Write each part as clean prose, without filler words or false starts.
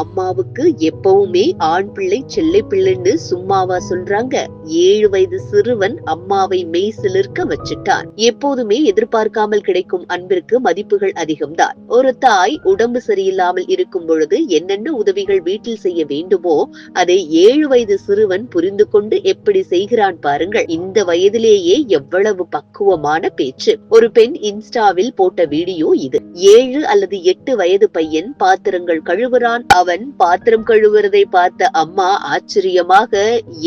அம்மாவுக்கு எப்பவுமே ஆண் பிள்ளை செல்லை பிள்ளைன்னு சும்மாவா சொல்றாங்க? 7 வயது சிறுவன் அம்மாவை மெய் சிலிர்க்க வச்சுட்டான். எப்போதுமே எதிர்பார்க்காமல் கிடைக்கும் அன்பிற்கு மதிப்புகள் அதிகம்தான். ஒரு தாய் உடம்பு சரியில்லாமல் இருக்கும் பொழுது என்னென்ன உதவிகள் வீட்டில் செய்ய வேண்டுமோ அதை 7 வயது சிறுவன் புரிந்து கொண்டு எப்படி செய்கிறான் பாருங்கள். இந்த வயதிலேயே எவ்வளவு பக்குவமான பேச்சு. ஒரு பெண் இன்ஸ்டாவில் போட்ட வீடியோ இது. 7 அல்லது 8 வயது பையன் பாத்திரங்கள் கழுவுறான். அவன் பாத்திரம் கழுவுறதை பார்த்த அம்மா ஆச்சரியமாக,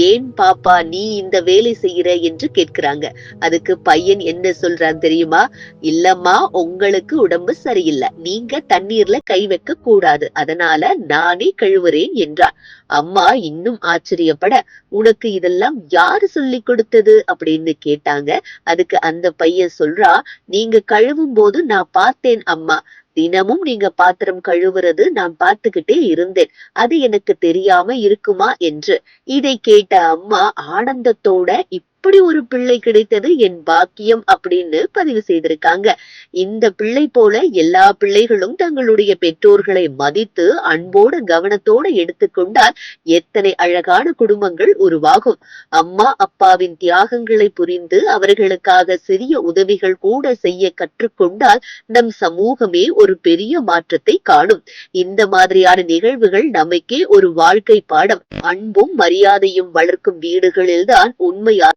ஏன் பாப்பா நீ இந்த வேலை செய்யற என்று கேட்கிறாங்க. அதுக்கு பையன் என்ன சொல்றான் தெரியுமா? இல்லம்மா, உங்களுக்கு உடம்பு சரியில்லை, நீங்க தண்ணீர்ல கை வைக்க கூடாது, அதனால நானே கழுவுறேன் என்றான். அம்மா இன்னும் ஆச்சரியப்பட, உனக்கு இதெல்லாம் யாரு சொல்லி கொடுத்தது அப்படின்னு கேட்டாங்க. அதுக்கு அந்த பையன் சொல்றா, நீங்க கழுவும் போது நான் பார்த்தேன் அம்மா, தினமும் நீங்க பாத்திரம் கழுவுறது நான் பார்த்துக்கிட்டே இருந்தேன், அது எனக்கு தெரியாம இருக்குமா என்று. இதை கேட்ட அம்மா ஆனந்தத்தோட, இப்படி ஒரு பிள்ளை கிடைத்தது என் பாக்கியம் அப்படின்னு பதிவு செய்திருக்காங்க. இந்த பிள்ளை போல எல்லா பிள்ளைகளும் தங்களுடைய பெற்றோர்களை மதித்து அன்போடு கவனத்தோடு எடுத்துக்கொண்டால் எத்தனை அழகான குடும்பங்கள் உருவாகும். அம்மா அப்பாவின் தியாகங்களை புரிந்து அவர்களுக்காக சிறிய உதவிகள் கூட செய்ய கற்றுக்கொண்டால் நம் சமூகமே ஒரு பெரிய மாற்றத்தை காணும். இந்த மாதிரியான நிகழ்வுகள் நமக்கே ஒரு வாழ்க்கை பாடம். அன்பும் மரியாதையும் வளர்க்கும் வீடுகளில்தான் உண்மையா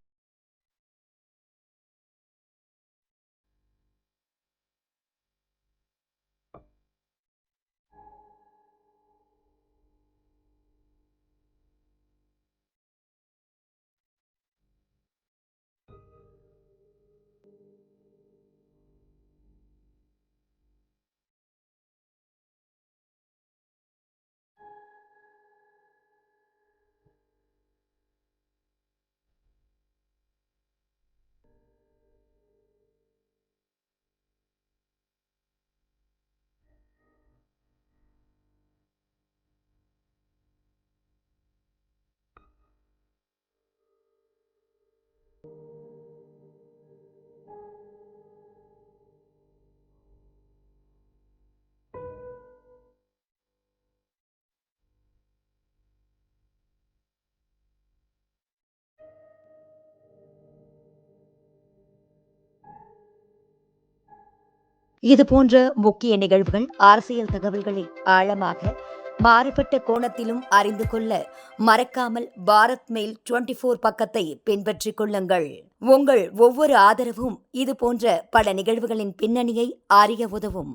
இது போன்ற முக்கிய நிகழ்வுகள், அரசியல் தகவல்களை ஆழமாக மாறுபட்ட கோணத்திலும் அறிந்து கொள்ள மறக்காமல் பாரத் மெயில் 24 பக்கத்தை பின்பற்றிக் கொள்ளுங்கள். உங்கள் ஒவ்வொரு ஆதரவும் இது போன்ற பல நிகழ்வுகளின் பின்னணியை அறிய உதவும்.